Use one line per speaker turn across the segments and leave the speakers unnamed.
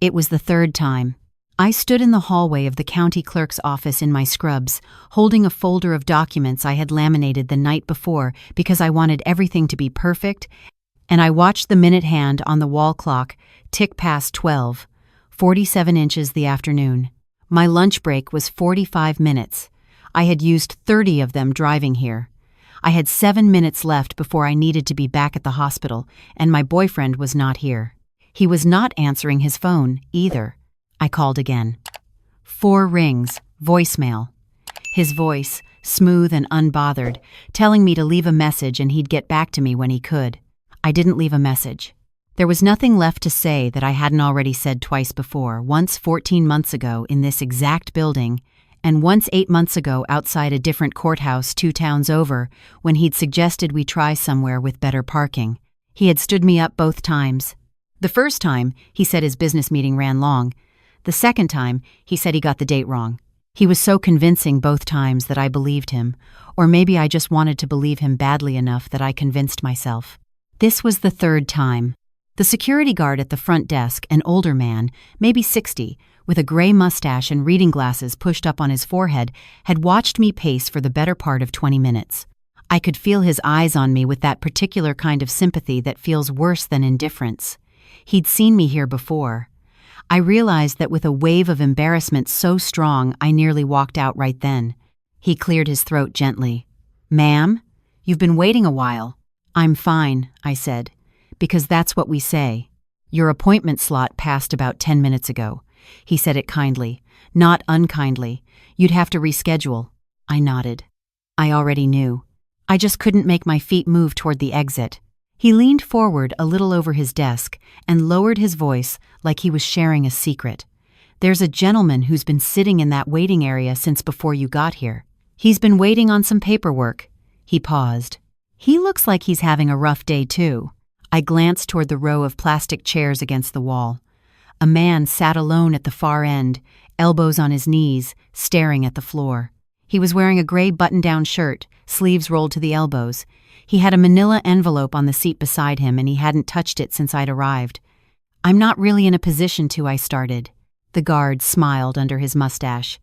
It was the third time. I stood in the hallway of the county clerk's office in my scrubs, holding a folder of documents I had laminated the night before because I wanted everything to be perfect, and I watched the minute hand on the wall clock tick past 12, 47 inches the afternoon. My lunch break was 45 minutes. I had used 30 of them driving here. I had 7 minutes left before I needed to be back at the hospital, and my boyfriend was not here. He was not answering his phone, either. I called again. 4 rings, voicemail. His voice, smooth and unbothered, telling me to leave a message and he'd get back to me when he could. I didn't leave a message. There was nothing left to say that I hadn't already said twice before, once 14 months ago in this exact building, and once 8 months ago outside a different courthouse 2 towns over when he'd suggested we try somewhere with better parking. He had stood me up both times. The first time, he said his business meeting ran long. The second time, he said he got the date wrong. He was so convincing both times that I believed him, or maybe I just wanted to believe him badly enough that I convinced myself. This was the third time. The security guard at the front desk, an older man, maybe 60, with a gray mustache and reading glasses pushed up on his forehead, had watched me pace for the better part of 20 minutes. I could feel his eyes on me with that particular kind of sympathy that feels worse than indifference. He'd seen me here before. I realized that with a wave of embarrassment so strong I nearly walked out right then. He cleared his throat gently. "Ma'am, you've been waiting a while." "I'm fine," I said, "because that's what we say." "Your appointment slot passed about 10 minutes ago." He said it kindly, not unkindly. "You'd have to reschedule." I nodded. I already knew. I just couldn't make my feet move toward the exit. He leaned forward a little over his desk and lowered his voice like he was sharing a secret. "There's a gentleman who's been sitting in that waiting area since before you got here. He's been waiting on some paperwork." He paused. "He looks like he's having a rough day too." I glanced toward the row of plastic chairs against the wall. A man sat alone at the far end, elbows on his knees, staring at the floor. He was wearing a gray button-down shirt, sleeves rolled to the elbows. He had a manila envelope on the seat beside him, and he hadn't touched it since I'd arrived. "I'm not really in a position to," I started. The guard smiled under his mustache.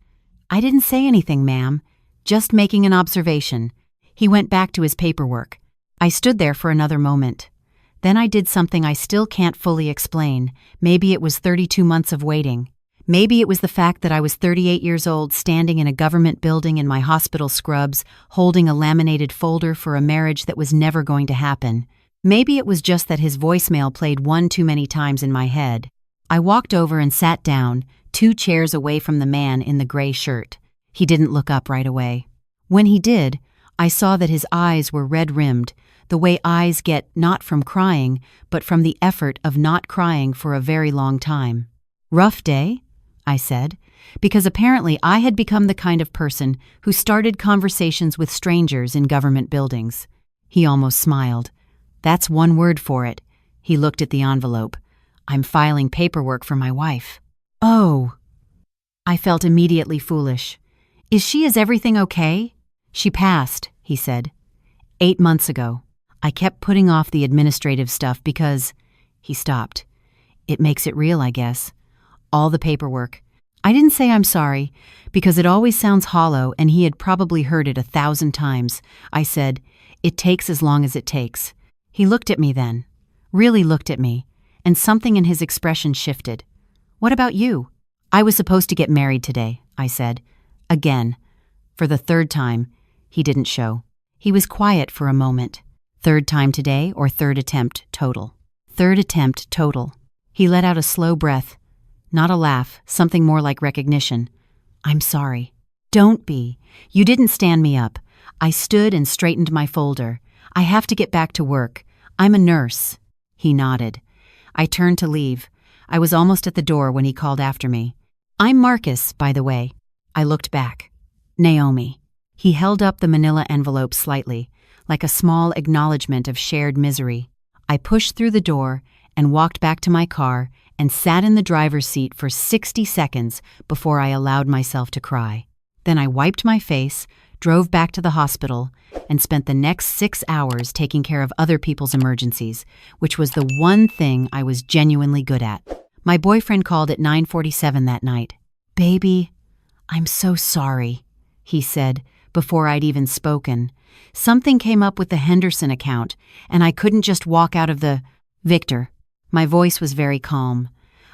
"I didn't say anything, ma'am. Just making an observation." He went back to his paperwork. I stood there for another moment. Then I did something I still can't fully explain. Maybe it was 32 months of waiting. Maybe it was the fact that I was 38 years old, standing in a government building in my hospital scrubs, holding a laminated folder for a marriage that was never going to happen. Maybe it was just that his voicemail played one too many times in my head. I walked over and sat down, 2 chairs away from the man in the gray shirt. He didn't look up right away. When he did, I saw that his eyes were red-rimmed, the way eyes get not from crying, but from the effort of not crying for a very long time. "Rough day?" I said, because apparently I had become the kind of person who started conversations with strangers in government buildings. He almost smiled. "That's one word for it." He looked at the envelope. "I'm filing paperwork for my wife." "Oh." I felt immediately foolish. "Is everything okay?" "She passed," he said. 8 months ago. I kept putting off the administrative stuff because..." He stopped. "It makes it real, I guess. All the paperwork." I didn't say I'm sorry, because it always sounds hollow and he had probably heard it 1,000 times. I said, "It takes as long as it takes." He looked at me then, really looked at me, and something in his expression shifted. "What about you?" "I was supposed to get married today," I said. Again. For the third time, he didn't show. He was quiet for a moment. "Third time today or third attempt total?" "Third attempt total." He let out a slow breath. Not a laugh, something more like recognition. "I'm sorry." "Don't be. You didn't stand me up." I stood and straightened my folder. "I have to get back to work. I'm a nurse." He nodded. I turned to leave. I was almost at the door when he called after me. "I'm Marcus, by the way." I looked back. "Naomi." He held up the manila envelope slightly, like a small acknowledgement of shared misery. I pushed through the door and walked back to my car and sat in the driver's seat for 60 seconds before I allowed myself to cry. Then I wiped my face, drove back to the hospital, and spent the next 6 hours taking care of other people's emergencies, which was the one thing I was genuinely good at. My boyfriend called at 9:47 that night. "Baby, I'm so sorry," he said before I'd even spoken. "Something came up with the Henderson account, and I couldn't just walk out of the— Victor." My voice was very calm.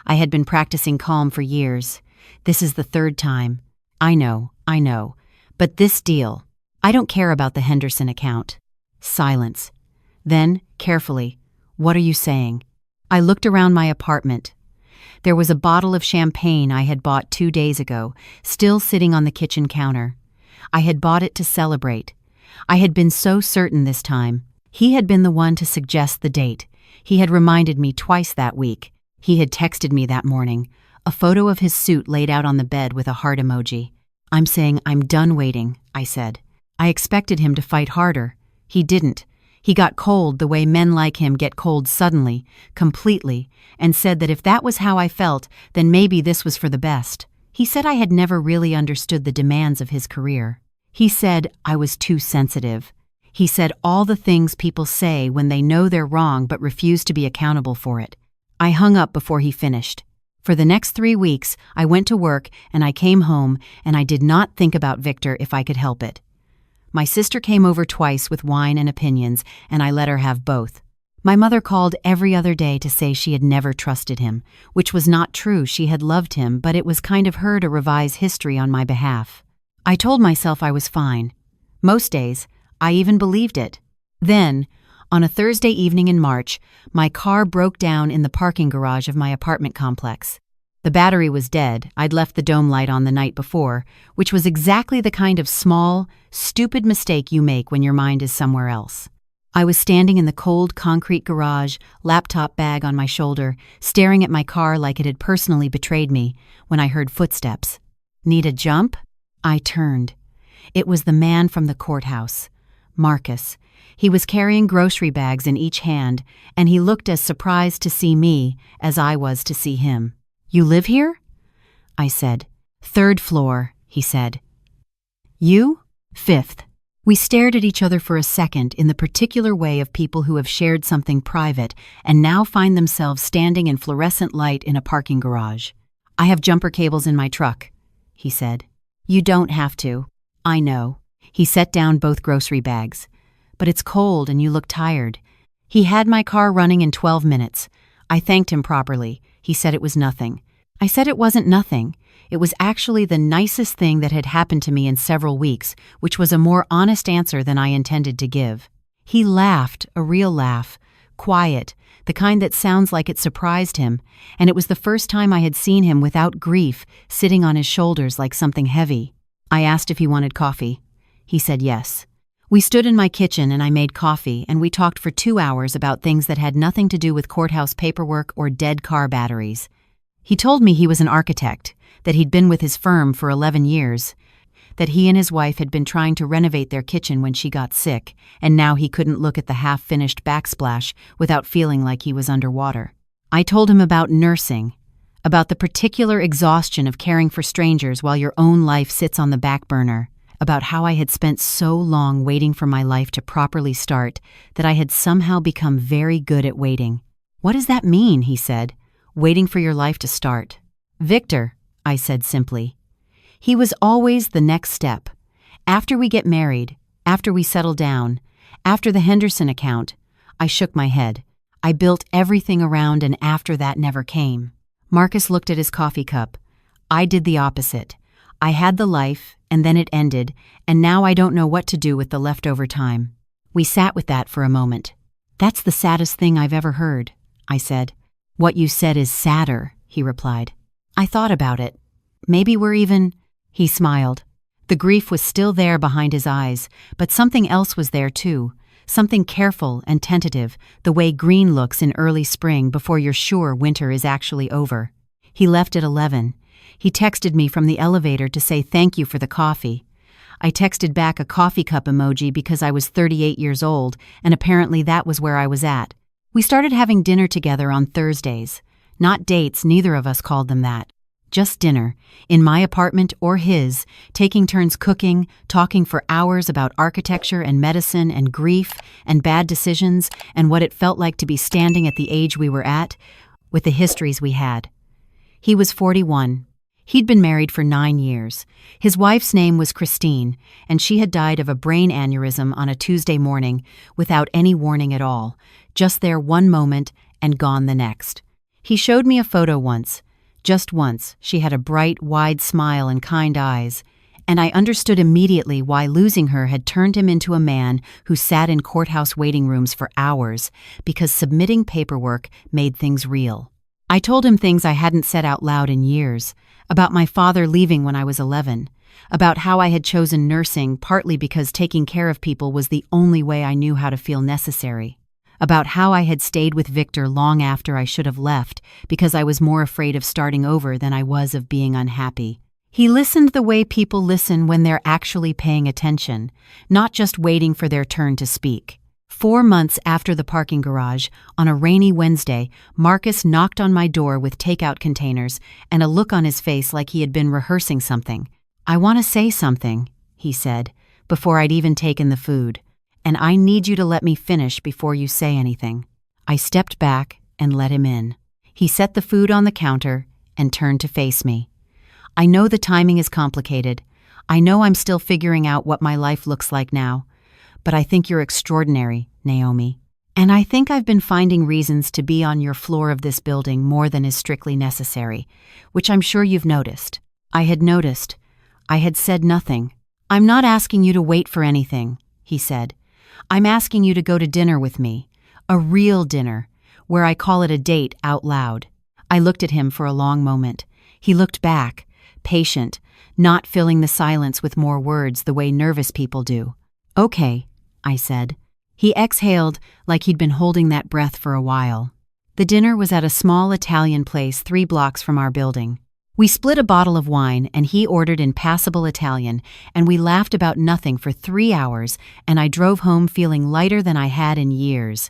I had been practicing calm for years. "This is the third time. I know. But this deal— I don't care about the Henderson account." Silence. Then, carefully, "What are you saying?" I looked around my apartment. There was a bottle of champagne I had bought 2 days ago, still sitting on the kitchen counter. I had bought it to celebrate. I had been so certain this time. He had been the one to suggest the date. He had reminded me twice that week. He had texted me that morning, a photo of his suit laid out on the bed with a heart emoji. "I'm saying I'm done waiting," I said. I expected him to fight harder. He didn't. He got cold the way men like him get cold suddenly, completely, and said that if that was how I felt, then maybe this was for the best. He said I had never really understood the demands of his career. He said I was too sensitive. He said all the things people say when they know they're wrong but refuse to be accountable for it. I hung up before he finished. For the next 3 weeks, I went to work and I came home and I did not think about Victor if I could help it. My sister came over twice with wine and opinions, and I let her have both. My mother called every other day to say she had never trusted him, which was not true. She had loved him, but it was kind of her to revise history on my behalf. I told myself I was fine. Most days, I even believed it. Then, on a Thursday evening in March, my car broke down in the parking garage of my apartment complex. The battery was dead. I'd left the dome light on the night before, which was exactly the kind of small, stupid mistake you make when your mind is somewhere else. I was standing in the cold concrete garage, laptop bag on my shoulder, staring at my car like it had personally betrayed me, when I heard footsteps. "Need a jump?" I turned. It was the man from the courthouse, Marcus. He was carrying grocery bags in each hand, and he looked as surprised to see me as I was to see him. "You live here?" I said. "3rd floor," he said. "You?" "5th. We stared at each other for a second in the particular way of people who have shared something private and now find themselves standing in fluorescent light in a parking garage. "I have jumper cables in my truck," he said. "You don't have to." "I know." He set down both grocery bags. "But it's cold and you look tired." He had my car running in 12 minutes. I thanked him properly. He said it was nothing. I said it wasn't nothing. It was actually the nicest thing that had happened to me in several weeks, which was a more honest answer than I intended to give. He laughed, a real laugh, quiet, the kind that sounds like it surprised him, and it was the first time I had seen him without grief, sitting on his shoulders like something heavy. I asked if he wanted coffee. He said yes. We stood in my kitchen and I made coffee, and we talked for 2 hours about things that had nothing to do with courthouse paperwork or dead car batteries. He told me he was an architect, that he'd been with his firm for 11 years, that he and his wife had been trying to renovate their kitchen when she got sick, and now he couldn't look at the half-finished backsplash without feeling like he was underwater. I told him about nursing, about the particular exhaustion of caring for strangers while your own life sits on the back burner, about how I had spent so long waiting for my life to properly start that I had somehow become very good at waiting. "What does that mean?" he said. "Waiting for your life to start." "Victor," I said simply. "He was always the next step. After we get married, after we settle down, after the Henderson account." I shook my head. "I built everything around, and after that never came." Marcus looked at his coffee cup. "I did the opposite. I had the life, and then it ended, and now I don't know what to do with the leftover time." We sat with that for a moment. "That's the saddest thing I've ever heard," I said. "What you said is sadder," he replied. I thought about it. "Maybe we're even—" He smiled. The grief was still there behind his eyes, but something else was there too, something careful and tentative, the way green looks in early spring before you're sure winter is actually over. He left at 11. He texted me from the elevator to say thank you for the coffee. I texted back a coffee cup emoji because I was 38 years old, and apparently that was where I was at. We started having dinner together on Thursdays. Not dates, neither of us called them that. Just dinner, in my apartment or his, taking turns cooking, talking for hours about architecture and medicine and grief and bad decisions and what it felt like to be standing at the age we were at, with the histories we had. He was 41. He'd been married for 9 years. His wife's name was Christine, and she had died of a brain aneurysm on a Tuesday morning without any warning at all, just there one moment and gone the next. He showed me a photo once. Just once, she had a bright, wide smile and kind eyes, and I understood immediately why losing her had turned him into a man who sat in courthouse waiting rooms for hours because submitting paperwork made things real. I told him things I hadn't said out loud in years, about my father leaving when I was 11, about how I had chosen nursing partly because taking care of people was the only way I knew how to feel necessary, about how I had stayed with Victor long after I should have left because I was more afraid of starting over than I was of being unhappy. He listened the way people listen when they're actually paying attention, not just waiting for their turn to speak. 4 months after the parking garage, on a rainy Wednesday, Marcus knocked on my door with takeout containers and a look on his face like he had been rehearsing something. "I want to say something," he said, before I'd even taken the food, "and I need you to let me finish before you say anything." I stepped back and let him in. He set the food on the counter and turned to face me. "I know the timing is complicated. I know I'm still figuring out what my life looks like now. But I think you're extraordinary, Naomi. And I think I've been finding reasons to be on your floor of this building more than is strictly necessary, which I'm sure you've noticed." I had noticed. I had said nothing. "I'm not asking you to wait for anything," he said. "I'm asking you to go to dinner with me. A real dinner, where I call it a date out loud." I looked at him for a long moment. He looked back, patient, not filling the silence with more words the way nervous people do. "Okay," I said. He exhaled like he'd been holding that breath for a while. The dinner was at a small Italian place 3 blocks from our building. We split a bottle of wine and he ordered in passable Italian, and we laughed about nothing for 3 hours, and I drove home feeling lighter than I had in years.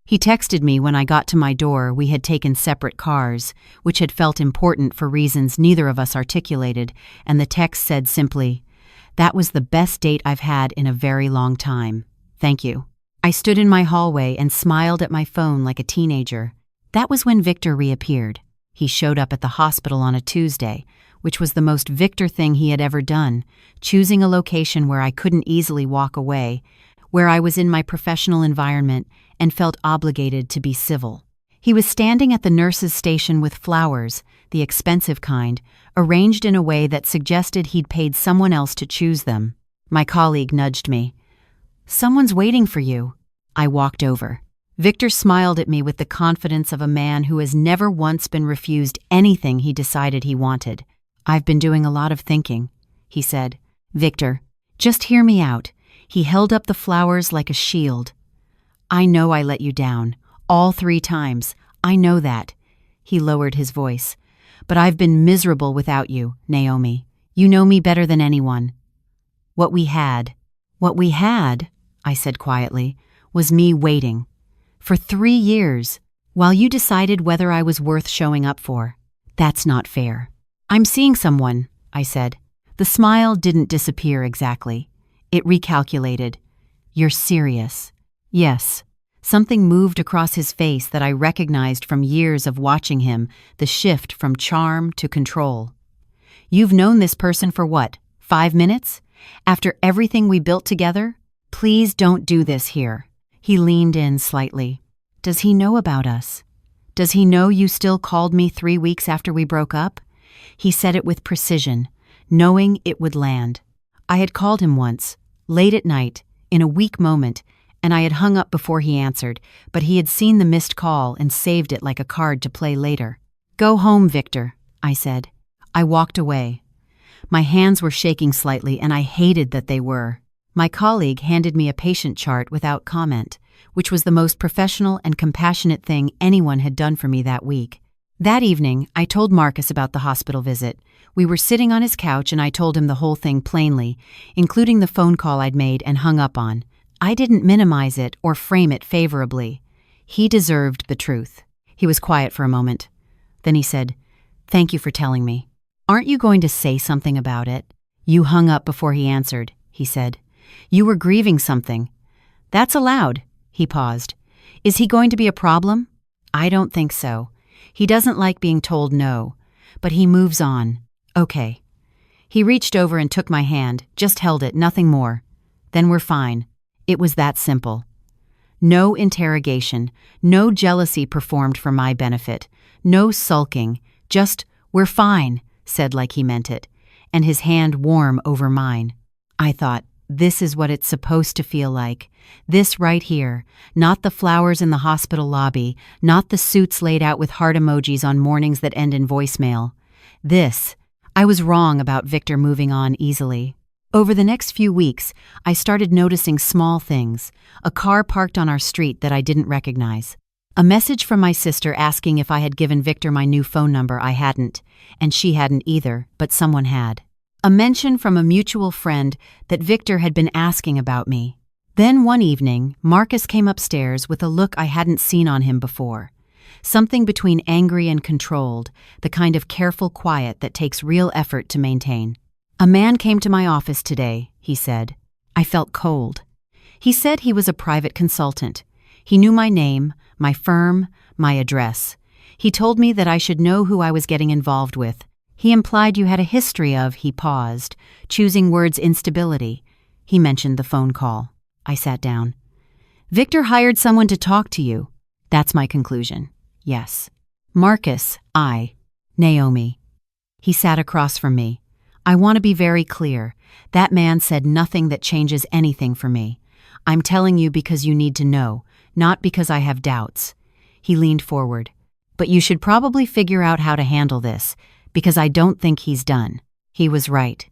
He texted me when I got to my door we had taken separate cars, which had felt important for reasons neither of us articulated, and the text said simply, "That was the best date I've had in a very long time. Thank you." I stood in my hallway and smiled at my phone like a teenager. That was when Victor reappeared. He showed up at the hospital on a Tuesday, which was the most Victor thing he had ever done, choosing a location where I couldn't easily walk away, where I was in my professional environment and felt obligated to be civil. He was standing at the nurse's station with flowers, the expensive kind, arranged in a way that suggested he'd paid someone else to choose them. My colleague nudged me. "Someone's waiting for you." I walked over. Victor smiled at me with the confidence of a man who has never once been refused anything he decided he wanted. "I've been doing a lot of thinking," he said. "Victor, just hear me out." He held up the flowers like a shield. "I know I let you down, all 3 times. I know that." He lowered his voice. "But I've been miserable without you, Naomi. You know me better than anyone. What we had, I said quietly, was me waiting. For 3 years, while you decided whether I was worth showing up for. That's not fair." "I'm seeing someone," I said. The smile didn't disappear exactly. It recalculated. "You're serious?" "Yes." Something moved across his face that I recognized from years of watching him, the shift from charm to control. "You've known this person for what, 5 minutes? After everything we built together? Please don't do this here." He leaned in slightly. "Does he know about us? Does he know you still called me 3 weeks after we broke up?" He said it with precision, knowing it would land. I had called him once, late at night, in a weak moment, and I had hung up before he answered, but he had seen the missed call and saved it like a card to play later. "Go home, Victor," I said. I walked away. My hands were shaking slightly, and I hated that they were. My colleague handed me a patient chart without comment, which was the most professional and compassionate thing anyone had done for me that week. That evening, I told Marcus about the hospital visit. We were sitting on his couch and I told him the whole thing plainly, including the phone call I'd made and hung up on. I didn't minimize it or frame it favorably. He deserved the truth. He was quiet for a moment. Then he said, "Thank you for telling me. Aren't you going to say something about it?" "You hung up before he answered," he said. "You were grieving something." "That's allowed." He paused. "Is he going to be a problem?" "I don't think so. He doesn't like being told no. but he moves on. Okay. He reached over and took my hand, just held it, nothing more. Then we're fine. It was that simple. No interrogation, no jealousy performed for my benefit, no sulking, just, we're fine, said like he meant it, and his hand warm over mine. I thought, this is what it's supposed to feel like. This right here, not the flowers in the hospital lobby, not the suits laid out with heart emojis on mornings that end in voicemail. This. I was wrong about Victor moving on easily. Over the next few weeks, I started noticing small things. A car parked on our street that I didn't recognize. A message from my sister asking if I had given Victor my new phone number. I hadn't, and she hadn't either, but someone had. A mention from a mutual friend that Victor had been asking about me. Then one evening, Marcus came upstairs with a look I hadn't seen on him before. Something between angry and controlled, the kind of careful quiet that takes real effort to maintain. A man came to my office today, he said. I felt cold. He said he was a private consultant. He knew my name, my firm, my address. He told me that I should know who I was getting involved with. He implied you had a history of, he paused, choosing words instability. He mentioned the phone call. I sat down. Victor hired someone to talk to you. That's my conclusion. Yes. Marcus, Naomi. He sat across from me. I want to be very clear. That man said nothing that changes anything for me. I'm telling you because you need to know, not because I have doubts. He leaned forward. But you should probably figure out how to handle this, because I don't think he's done. He was right.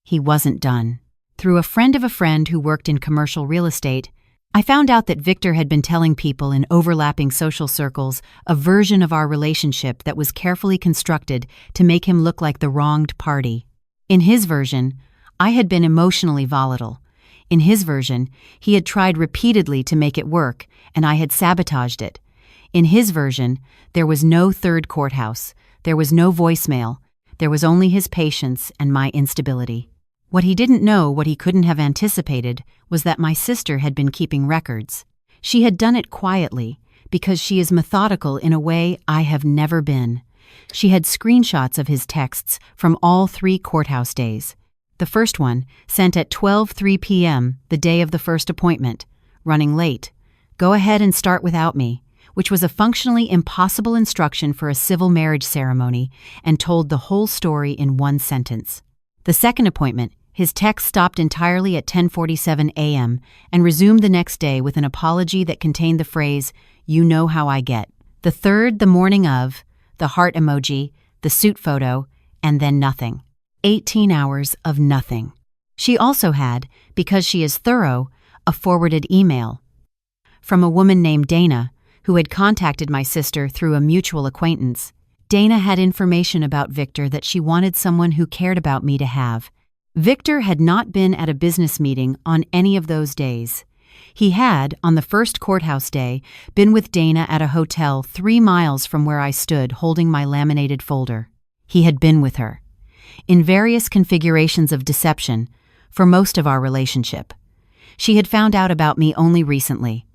He wasn't done. Through a friend of a friend who worked in commercial real estate, I found out that Victor had been telling people in overlapping social circles a version of our relationship that was carefully constructed to make him look like the wronged party. In his version, I had been emotionally volatile. In his version, he had tried repeatedly to make it work, and I had sabotaged it. In his version, there was no third courthouse. There was no voicemail. There was only his patience and my instability. What he didn't know, what he couldn't have anticipated, was that my sister had been keeping records. She had done it quietly, because she is methodical in a way I have never been. She had screenshots of his texts from all 3 courthouse days. The first one, sent at 12:03 p.m., the day of the first appointment. Running late. Go ahead and start without me, which was a functionally impossible instruction for a civil marriage ceremony and told the whole story in one sentence. The second appointment, his text stopped entirely at 10:47 a.m. and resumed the next day with an apology that contained the phrase, "You know how I get." The third, the morning of, the heart emoji, the suit photo, and then nothing. 18 hours of nothing. She also had, because she is thorough, a forwarded email from a woman named Dana, who had contacted my sister through a mutual acquaintance. Dana had information about Victor that she wanted someone who cared about me to have. Victor had not been at a business meeting on any of those days. He had, on the first courthouse day, been with Dana at a hotel 3 miles from where I stood holding my laminated folder. He had been with her. In various configurations of deception, for most of our relationship. She had found out about me only recently.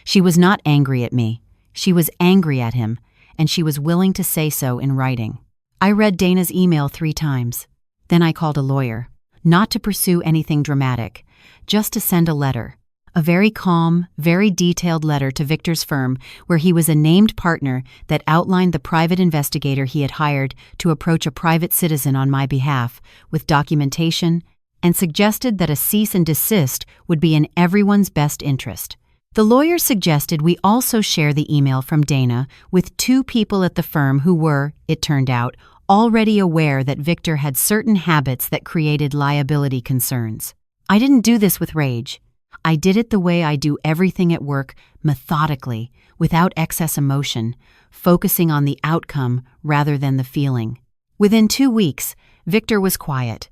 She was not angry at me. She was angry at him, and she was willing to say so in writing. I read Dana's email 3 times. Then I called a lawyer, not to pursue anything dramatic, just to send a letter. A very calm, very detailed letter to Victor's firm where he was a named partner that outlined the private investigator he had hired to approach a private citizen on my behalf with documentation and suggested that a cease and desist would be in everyone's best interest. The lawyer suggested we also share the email from Dana with 2 people at the firm who were, it turned out, already aware that Victor had certain habits that created liability concerns. I didn't do this with rage. I did it the way I do everything at work, methodically, without excess emotion, focusing on the outcome rather than the feeling. Within 2 weeks, Victor was quiet.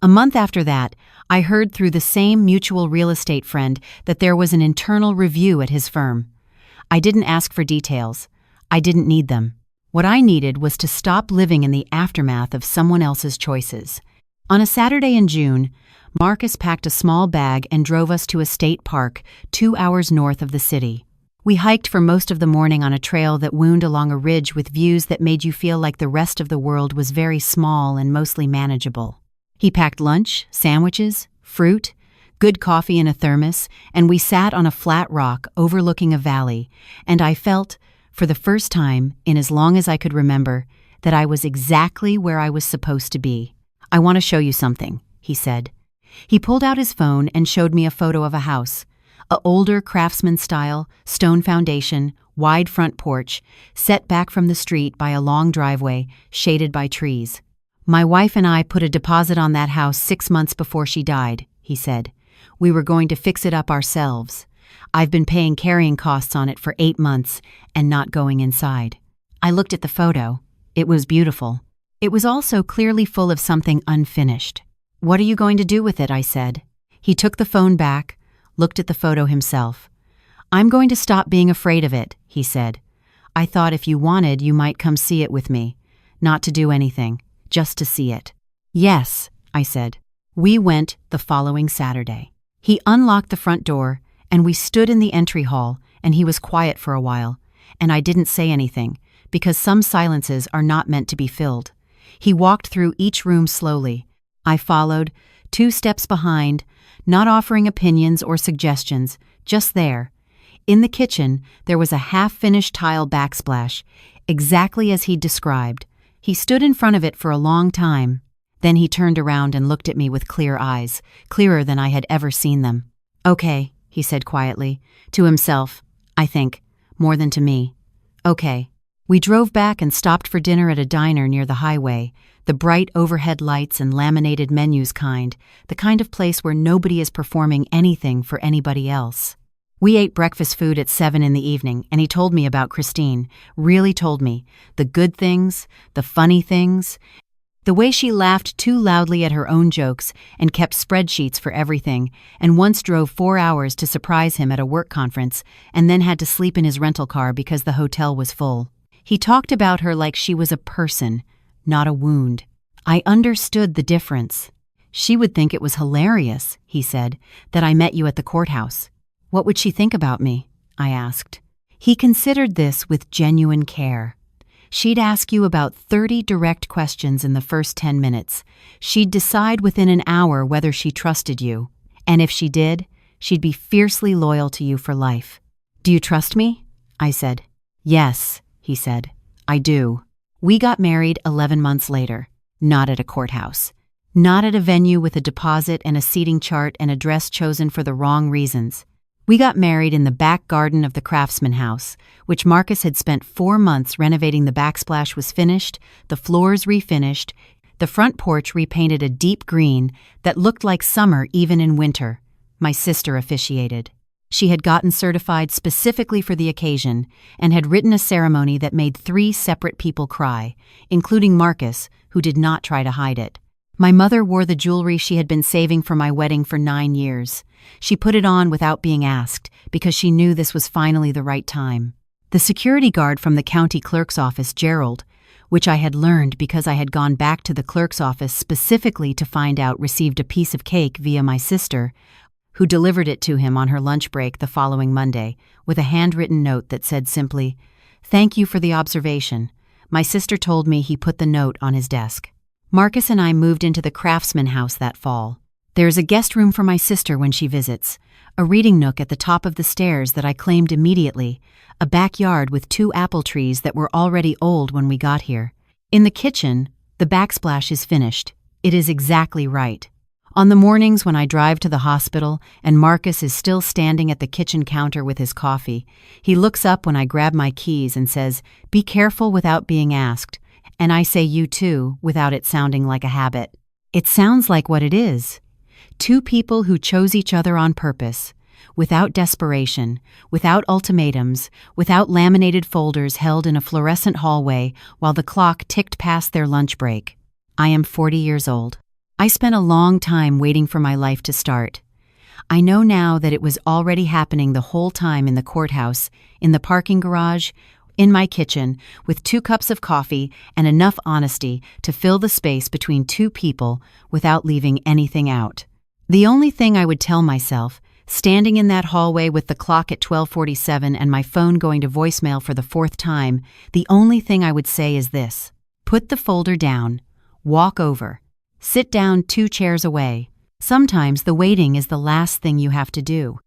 A month after that, I heard through the same mutual real estate friend that there was an internal review at his firm. I didn't ask for details. I didn't need them. What I needed was to stop living in the aftermath of someone else's choices. On a Saturday in June, Marcus packed a small bag and drove us to a state park 2 hours north of the city. We hiked for most of the morning on a trail that wound along a ridge with views that made you feel like the rest of the world was very small and mostly manageable. He packed lunch, sandwiches, fruit, good coffee in a thermos, and we sat on a flat rock overlooking a valley, and I felt, for the first time in as long as I could remember, that I was exactly where I was supposed to be. "I want to show you something," he said. He pulled out his phone and showed me a photo of a house. A older craftsman-style, stone foundation, wide front porch, set back from the street by a long driveway, shaded by trees. "My wife and I put a deposit on that house 6 months before she died," he said. "We were going to fix it up ourselves. I've been paying carrying costs on it for 8 months and not going inside." I looked at the photo. It was beautiful. It was also clearly full of something unfinished. "What are you going to do with it?" I said. He took the phone back, looked at the photo himself. "I'm going to stop being afraid of it," he said. "I thought if you wanted, you might come see it with me. Not to do anything, just to see it." "Yes," I said. We went the following Saturday. He unlocked the front door, and we stood in the entry hall, and he was quiet for a while, and I didn't say anything, because some silences are not meant to be filled. He walked through each room slowly. I followed, 2 steps behind, not offering opinions or suggestions, just there. In the kitchen, there was a half-finished tile backsplash, exactly as he'd described. He stood in front of it for a long time. Then he turned around and looked at me with clear eyes, clearer than I had ever seen them. "Okay," he said quietly, to himself, I think, more than to me. "Okay." We drove back and stopped for dinner at a diner near the highway, the bright overhead lights and laminated menus the kind of place where nobody is performing anything for anybody else. We ate breakfast food at 7 in the evening, and he told me about Christine, really told me, the good things, the funny things, the way she laughed too loudly at her own jokes and kept spreadsheets for everything, and once drove 4 hours to surprise him at a work conference and then had to sleep in his rental car because the hotel was full. He talked about her like she was a person, not a wound. I understood the difference. "She would think it was hilarious," he said, "that I met you at the courthouse." "What would she think about me?" I asked. He considered this with genuine care. "She'd ask you about 30 direct questions in the first 10 minutes. She'd decide within an hour whether she trusted you. And if she did, she'd be fiercely loyal to you for life." "Do you trust me?" I said. "Yes," he said, "I do." We got married 11 months later, not at a courthouse. Not at a venue with a deposit and a seating chart and a dress chosen for the wrong reasons. We got married in the back garden of the Craftsman house, which Marcus had spent 4 months renovating. The backsplash was finished, the floors refinished, the front porch repainted a deep green that looked like summer even in winter. My sister officiated. She had gotten certified specifically for the occasion and had written a ceremony that made 3 separate people cry, including Marcus, who did not try to hide it. My mother wore the jewelry she had been saving for my wedding for 9 years. She put it on without being asked because she knew this was finally the right time. The security guard from the county clerk's office, Gerald, which I had learned because I had gone back to the clerk's office specifically to find out, received a piece of cake via my sister, who delivered it to him on her lunch break the following Monday with a handwritten note that said simply, "Thank you for the observation." My sister told me he put the note on his desk. Marcus and I moved into the Craftsman house that fall. There is a guest room for my sister when she visits, a reading nook at the top of the stairs that I claimed immediately, a backyard with 2 apple trees that were already old when we got here. In the kitchen, the backsplash is finished. It is exactly right. On the mornings when I drive to the hospital and Marcus is still standing at the kitchen counter with his coffee, he looks up when I grab my keys and says, "Be careful," without being asked, and I say "you too" without it sounding like a habit. It sounds like what it is. 2 people who chose each other on purpose, without desperation, without ultimatums, without laminated folders held in a fluorescent hallway while the clock ticked past their lunch break. I am 40 years old. I spent a long time waiting for my life to start. I know now that it was already happening the whole time in the courthouse, in the parking garage, in my kitchen, with 2 cups of coffee and enough honesty to fill the space between 2 people without leaving anything out. The only thing I would tell myself, Standing in that hallway with the clock at 12:47 and my phone going to voicemail for the fourth time, the only thing I would say is this: put the folder down, walk over, sit down 2 chairs away. Sometimes the waiting is the last thing you have to do.